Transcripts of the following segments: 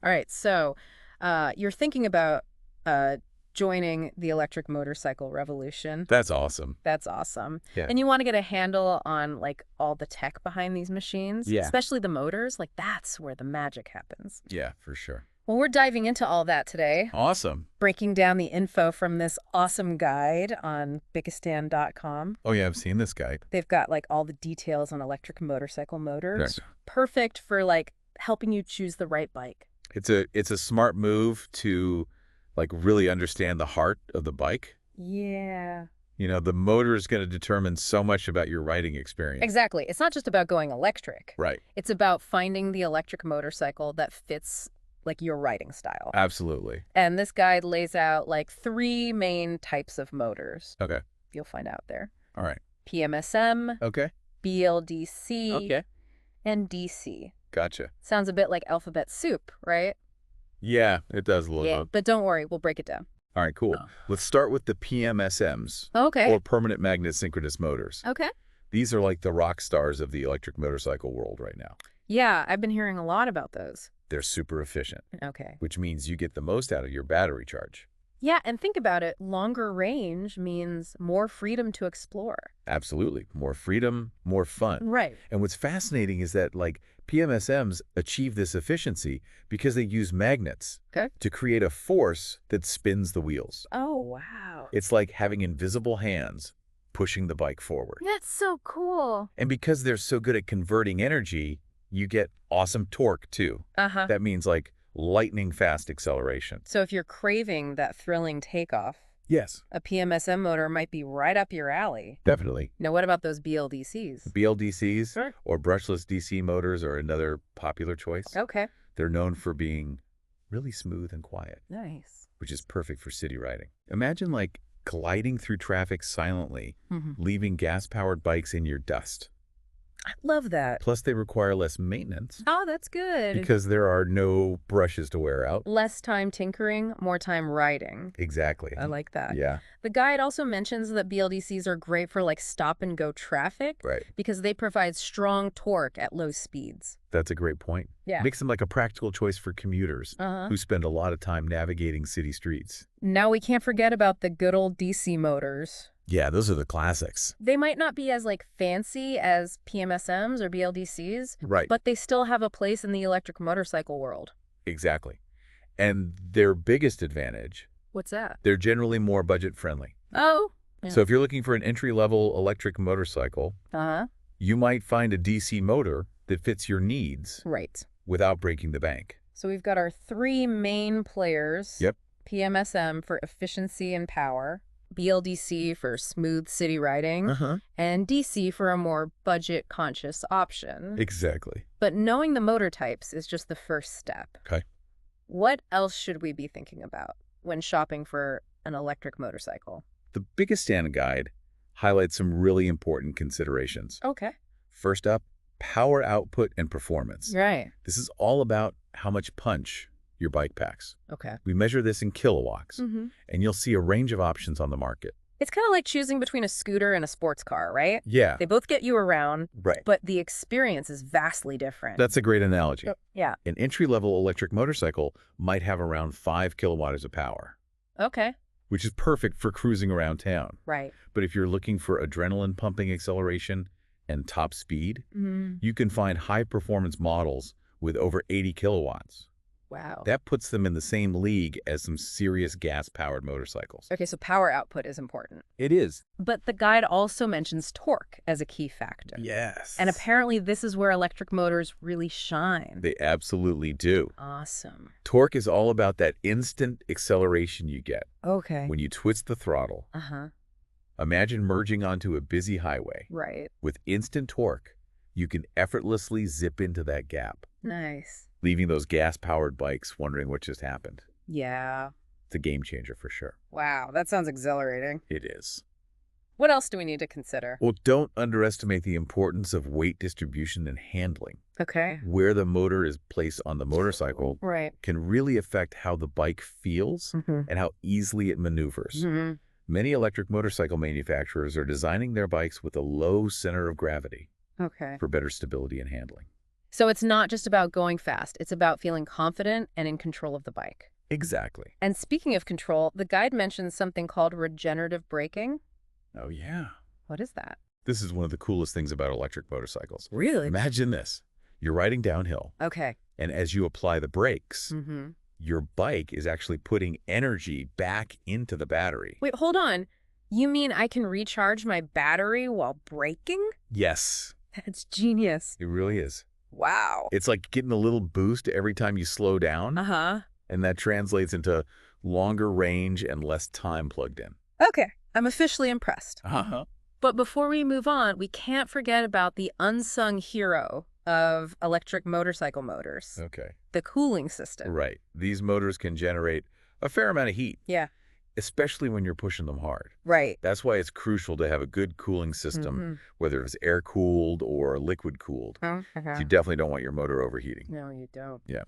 All right, so you're thinking about joining the electric motorcycle revolution. That's awesome. That's awesome. Yeah. And you want to get a handle on like all the tech behind these machines, Yeah. especially the motors. Like that's where the magic happens. Yeah, for sure. Well, we're diving into all that today, Awesome. breaking down the info from this awesome guide on Bikistan.com. Oh, yeah, I've seen this guide. They've got like all the details on electric motorcycle motors. Right. Perfect for like helping you choose the right bike. It's a smart move to like really understand the heart of the bike. Yeah. You know, the motor is going to determine so much about your riding experience. Exactly. It's not just about going electric. Right. It's about finding the electric motorcycle that fits like your riding style. Absolutely. And this guide lays out like 3 main types of motors. Okay. You'll find out there. All right. PMSM, Okay. BLDC, Okay. and DC. Gotcha. Sounds a bit like alphabet soup, right? Yeah, it does a little Yeah, bit. but don't worry, we'll break it down. All right, cool. Let's start with the PMSMs, Okay. or Permanent Magnet Synchronous Motors. Okay. These are like the rock stars of the electric motorcycle world right now. Yeah, I've been hearing a lot about those. They're super efficient, Okay. which means you get the most out of your battery charge. Yeah, and think about it. Longer range means more freedom to explore. Absolutely. More freedom, more fun. Right. And what's fascinating is that like PMSMs achieve this efficiency because they use magnets to create a force that spins the wheels. Oh, wow. It's like having invisible hands pushing the bike forward. That's so cool. And because they're so good at converting energy, you get awesome torque too. Uh-huh. That means like lightning fast acceleration. So if you're craving that thrilling takeoff, Yes. a PMSM motor might be right up your alley. Definitely. Now, what about those BLDCs? BLDCs Sure. or brushless DC motors are another popular choice. Okay. They're known for being really smooth and quiet, Nice. which is perfect for city riding. Imagine like gliding through traffic silently, leaving gas-powered bikes in your dust. I love that. Plus, they require less maintenance Oh, that's good. because there are no brushes to wear out. Less time tinkering, more time riding. Exactly. I like that. Yeah. The guide also mentions that BLDCs are great for like stop and go traffic Right. because they provide strong torque at low speeds. That's a great point. Yeah. Makes them like a practical choice for commuters Uh-huh. who spend a lot of time navigating city streets. Now we can't forget about the good old DC motors. Yeah, those are the classics. They might not be as like fancy as PMSMs or BLDCs, Right. but they still have a place in the electric motorcycle world. Exactly. And their biggest advantage, What's that? they're generally more budget friendly. Oh. Yeah. So if you're looking for an entry-level electric motorcycle, Uh-huh. you might find a DC motor that fits your needs Right. without breaking the bank. So we've got our 3 main players. Yep. PMSM for efficiency and power, BLDC for smooth city riding, and DC for a more budget-conscious option. Exactly. But knowing the motor types is just the first step. Okay. What else should we be thinking about when shopping for an electric motorcycle? The Bikistan guide highlights some really important considerations. Okay. First up, power output and performance. Right. This is all about how much punch your bike packs. Okay. We measure this in kilowatts, Mm-hmm. and you'll see a range of options on the market. It's kind of like choosing between a scooter and a sports car, right? Yeah, They both get you around, right. but the experience is vastly different. That's a great analogy. Yeah. An entry-level electric motorcycle might have around 5 kilowatts of power, Okay. which is perfect for cruising around town. Right. But if you're looking for adrenaline-pumping acceleration and top speed, you can find high-performance models with over 80 kilowatts. Wow. That puts them in the same league as some serious gas-powered motorcycles. Okay, so power output is important. It is. But the guide also mentions torque as a key factor. Yes. And apparently this is where electric motors really shine. They absolutely do. Awesome. Torque is all about that instant acceleration you get Okay. when you twist the throttle. Uh-huh. Imagine merging onto a busy highway. Right. With instant torque, you can effortlessly zip into that gap, Nice. leaving those gas-powered bikes wondering what just happened. Yeah. It's a game changer for sure. Wow, that sounds exhilarating. It is. What else do we need to consider? Well, don't underestimate the importance of weight distribution and handling. Okay. Where the motor is placed on the motorcycle Right. can really affect how the bike feels and how easily it maneuvers. Many electric motorcycle manufacturers are designing their bikes with a low center of gravity Okay. for better stability and handling. So it's not just about going fast. It's about feeling confident and in control of the bike. Exactly. And speaking of control, the guide mentions something called regenerative braking. Oh, yeah. What is that? This is one of the coolest things about electric motorcycles. Really? Imagine this. You're riding downhill. Okay. And as you apply the brakes, your bike is actually putting energy back into the battery. Wait, hold on. You mean I can recharge my battery while braking? Yes. That's genius. It really is. Wow. It's like getting a little boost every time you slow down. And that translates into longer range and less time plugged in. Okay. I'm officially impressed. But before we move on, we can't forget about the unsung hero of electric motorcycle motors. Okay. The cooling system. Right. These motors can generate a fair amount of heat. Yeah. Especially when you're pushing them hard. Right. That's why it's crucial to have a good cooling system, whether it's air-cooled or liquid-cooled. You definitely don't want your motor overheating. No, you don't. Yeah.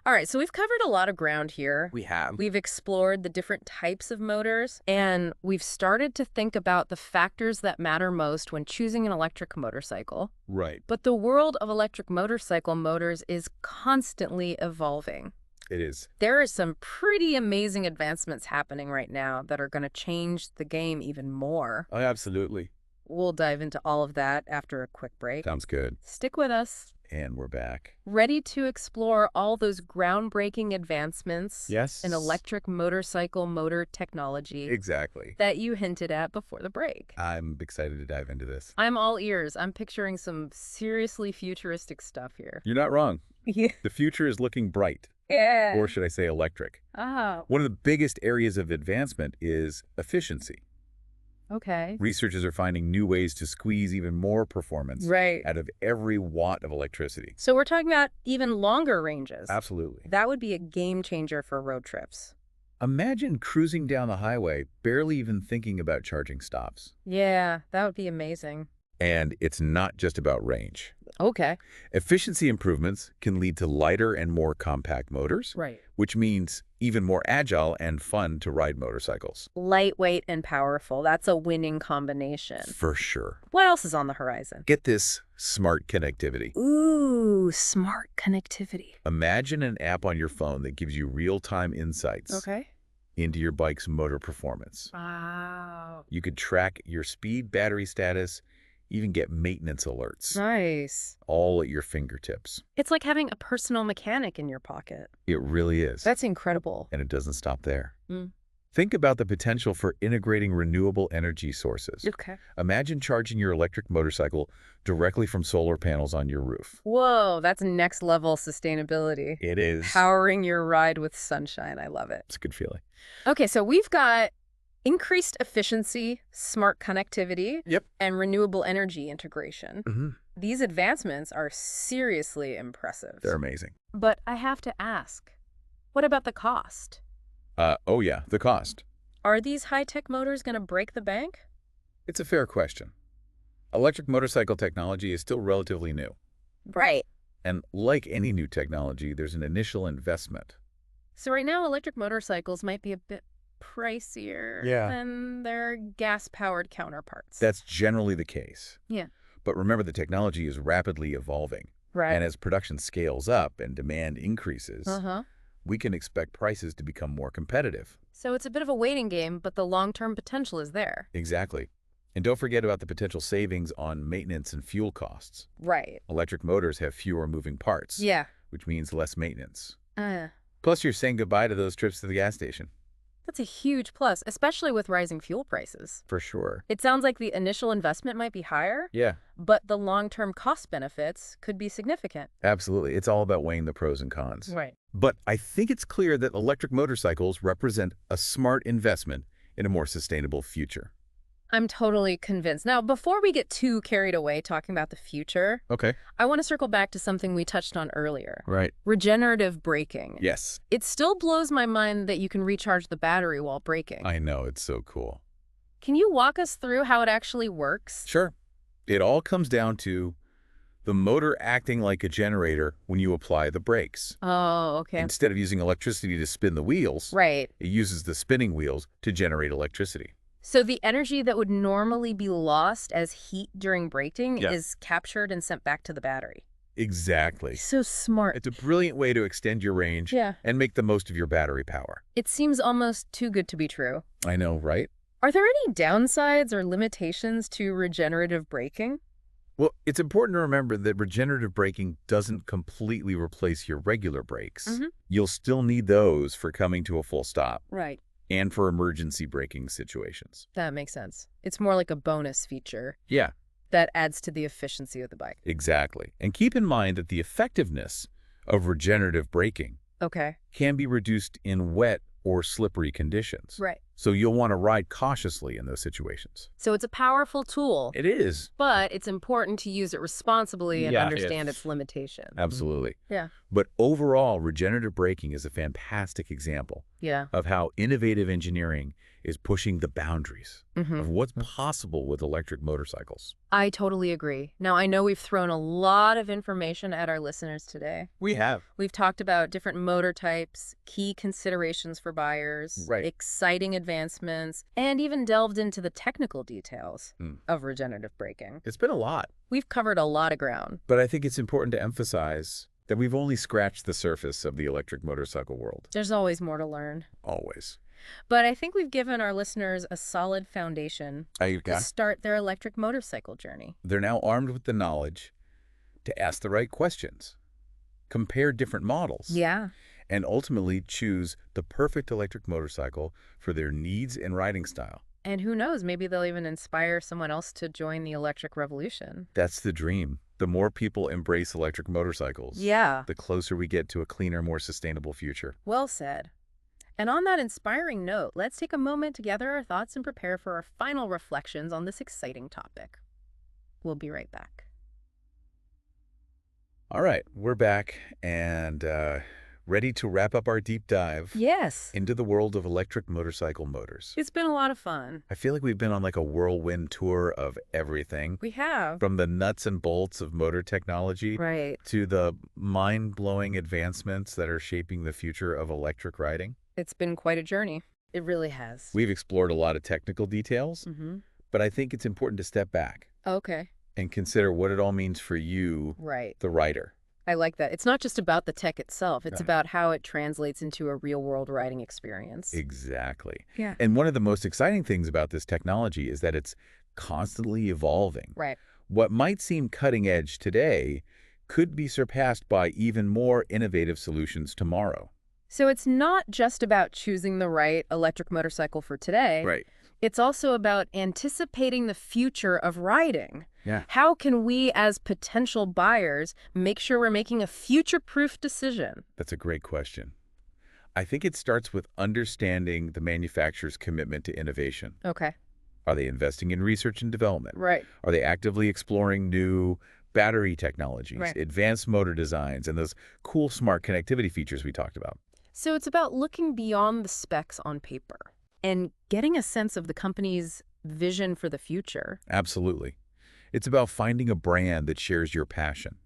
All right, so we've covered a lot of ground here. We have. We've explored the different types of motors, and we've started to think about the factors that matter most when choosing an electric motorcycle. Right. But the world of electric motorcycle motors is constantly evolving. It is. There are some pretty amazing advancements happening right now that are going to change the game even more. Oh, absolutely. We'll dive into all of that after a quick break. Sounds good. Stick with us. And we're back. Ready to explore all those groundbreaking advancements in electric motorcycle motor technology. Exactly. That you hinted at before the break. I'm excited to dive into this. I'm all ears. I'm picturing some seriously futuristic stuff here. You're not wrong. Yeah. The future is looking bright. Yeah. Or should I say electric? One of the biggest areas of advancement is efficiency. Okay. Researchers are finding new ways to squeeze even more performance out of every watt of electricity. So we're talking about even longer ranges. Absolutely. That would be a game changer for road trips. Imagine cruising down the highway, barely even thinking about charging stops. Yeah, that would be amazing. And it's not just about range. Okay. Efficiency improvements can lead to lighter and more compact motors, which means even more agile and fun to ride motorcycles. Lightweight and powerful. That's a winning combination. For sure. What else is on the horizon? Get this, smart connectivity. Ooh, smart connectivity. Imagine an app on your phone that gives you real-time insights into your bike's motor performance. Wow. You could track your speed, battery status, even get maintenance alerts. Nice. All at your fingertips. It's like having a personal mechanic in your pocket. It really is. That's incredible. And it doesn't stop there. Think about the potential for integrating renewable energy sources. Okay. Imagine charging your electric motorcycle directly from solar panels on your roof. Whoa, that's next level sustainability. It is. Powering your ride with sunshine. I love it. It's a good feeling. Okay, so we've got increased efficiency, smart connectivity, and renewable energy integration. These advancements are seriously impressive. They're amazing. But I have to ask, what about the cost? Oh yeah, the cost. Are these high-tech motors going to break the bank? It's a fair question. Electric motorcycle technology is still relatively new. Right. And like any new technology, there's an initial investment. So right now, electric motorcycles might be a bit pricier than their gas-powered counterparts. That's generally the case. Yeah. But remember, the technology is rapidly evolving. Right. And as production scales up and demand increases, we can expect prices to become more competitive. So it's a bit of a waiting game, but the long-term potential is there. Exactly. And don't forget about the potential savings on maintenance and fuel costs. Right. Electric motors have fewer moving parts. Yeah. Which means less maintenance. Uh. Plus, you're saying goodbye to those trips to the gas station. That's a huge plus, especially with rising fuel prices. For sure. It sounds like the initial investment might be higher. Yeah. But the long-term cost benefits could be significant. Absolutely. It's all about weighing the pros and cons. Right. But I think it's clear that electric motorcycles represent a smart investment in a more sustainable future. I'm totally convinced. Now, before we get too carried away talking about the future, I want to circle back to something we touched on earlier. Right. Regenerative braking. Yes. It still blows my mind that you can recharge the battery while braking. I know, it's so cool. Can you walk us through how it actually works? Sure. It all comes down to the motor acting like a generator when you apply the brakes. Oh, okay. Instead of using electricity to spin the wheels, it uses the spinning wheels to generate electricity. So the energy that would normally be lost as heat during braking is captured and sent back to the battery. Exactly. So smart. It's a brilliant way to extend your range and make the most of your battery power. It seems almost too good to be true. I know, right? Are there any downsides or limitations to regenerative braking? Well, it's important to remember that regenerative braking doesn't completely replace your regular brakes. You'll still need those for coming to a full stop. Right. And for emergency braking situations. That makes sense. It's more like a bonus feature. Yeah. That adds to the efficiency of the bike. Exactly. And keep in mind that the effectiveness of regenerative braking can be reduced in wet or slippery conditions. Right. So you'll want to ride cautiously in those situations. So it's a powerful tool. It is. But it's important to use it responsibly and understand its limitations. Absolutely. Yeah. But overall, regenerative braking is a fantastic example of how innovative engineering is pushing the boundaries of what's possible with electric motorcycles. I totally agree. Now, I know we've thrown a lot of information at our listeners today. We have. We've talked about different motor types, key considerations for buyers, exciting advancements, and even delved into the technical details of regenerative braking. It's been a lot. We've covered a lot of ground. But I think it's important to emphasize that we've only scratched the surface of the electric motorcycle world. There's always more to learn. Always. But I think we've given our listeners a solid foundation to start their electric motorcycle journey. They're now armed with the knowledge to ask the right questions, compare different models, and ultimately choose the perfect electric motorcycle for their needs and riding style. And who knows, maybe they'll even inspire someone else to join the electric revolution. That's the dream. The more people embrace electric motorcycles, the closer we get to a cleaner, more sustainable future. Well said. And on that inspiring note, let's take a moment to gather our thoughts and prepare for our final reflections on this exciting topic. We'll be right back. All right, we're back and ready to wrap up our deep dive into the world of electric motorcycle motors. It's been a lot of fun. I feel like we've been on like a whirlwind tour of everything. We have. From the nuts and bolts of motor technology to the mind-blowing advancements that are shaping the future of electric riding. It's been quite a journey. It really has. We've explored a lot of technical details, but I think it's important to step back and consider what it all means for you, the rider. I like that. It's not just about the tech itself. It's about how it translates into a real-world riding experience. Exactly. Yeah. And one of the most exciting things about this technology is that it's constantly evolving. Right. What might seem cutting edge today could be surpassed by even more innovative solutions tomorrow. So it's not just about choosing the right electric motorcycle for today. Right. It's also about anticipating the future of riding. Yeah. How can we, as potential buyers, make sure we're making a future-proof decision? That's a great question. I think it starts with understanding the manufacturer's commitment to innovation. Okay. Are they investing in research and development? Right. Are they actively exploring new battery technologies, advanced motor designs, and those cool smart connectivity features we talked about? So it's about looking beyond the specs on paper and getting a sense of the company's vision for the future. Absolutely. It's about finding a brand that shares your passion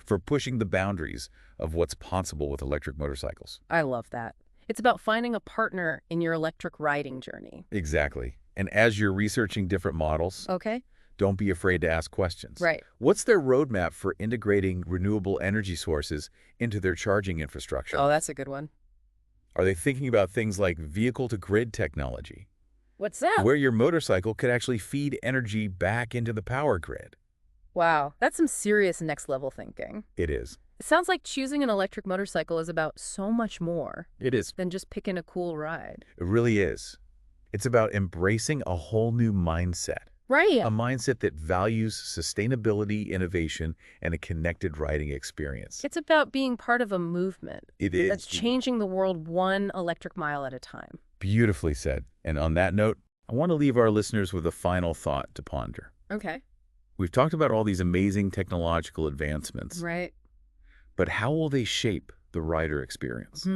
for pushing the boundaries of what's possible with electric motorcycles. I love that. It's about finding a partner in your electric riding journey. Exactly. And as you're researching different models, don't be afraid to ask questions. Right. What's their roadmap for integrating renewable energy sources into their charging infrastructure? Oh, that's a good one. Are they thinking about things like vehicle-to-grid technology? What's that? Where your motorcycle could actually feed energy back into the power grid. Wow, that's some serious next-level thinking. It is. It sounds like choosing an electric motorcycle is about so much more than just picking a cool ride. It really is. It's about embracing a whole new mindset. Right. A mindset that values sustainability, innovation, and a connected riding experience. It's about being part of a movement. It is. That's changing the world one electric mile at a time. Beautifully said. And on that note, I want to leave our listeners with a final thought to ponder. Okay. We've talked about all these amazing technological advancements. Right. But how will they shape the rider experience?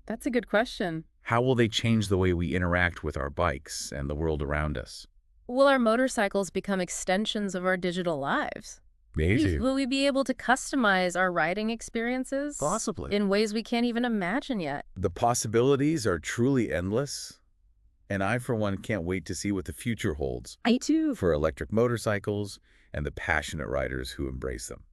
That's a good question. How will they change the way we interact with our bikes and the world around us? Will our motorcycles become extensions of our digital lives? Maybe. Will we be able to customize our riding experiences? Possibly. In ways we can't even imagine yet. The possibilities are truly endless, and I, for one, can't wait to see what the future holds. I too. For electric motorcycles and the passionate riders who embrace them.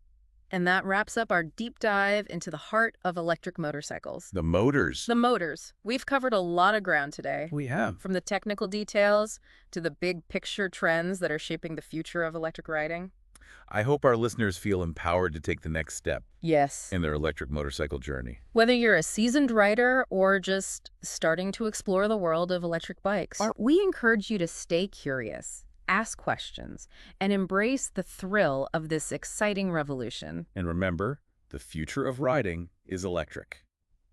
And that wraps up our deep dive into the heart of electric motorcycles. The motors. The motors. We've covered a lot of ground today. We have. From the technical details to the big picture trends that are shaping the future of electric riding. I hope our listeners feel empowered to take the next step. Yes. In their electric motorcycle journey. Whether you're a seasoned rider or just starting to explore the world of electric bikes, we encourage you to stay curious, ask questions, and embrace the thrill of this exciting revolution. And remember, the future of riding is electric.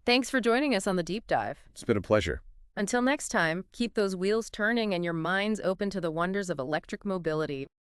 Thanks for joining us on the Deep Dive. It's been a pleasure. Until next time, keep those wheels turning and your minds open to the wonders of electric mobility.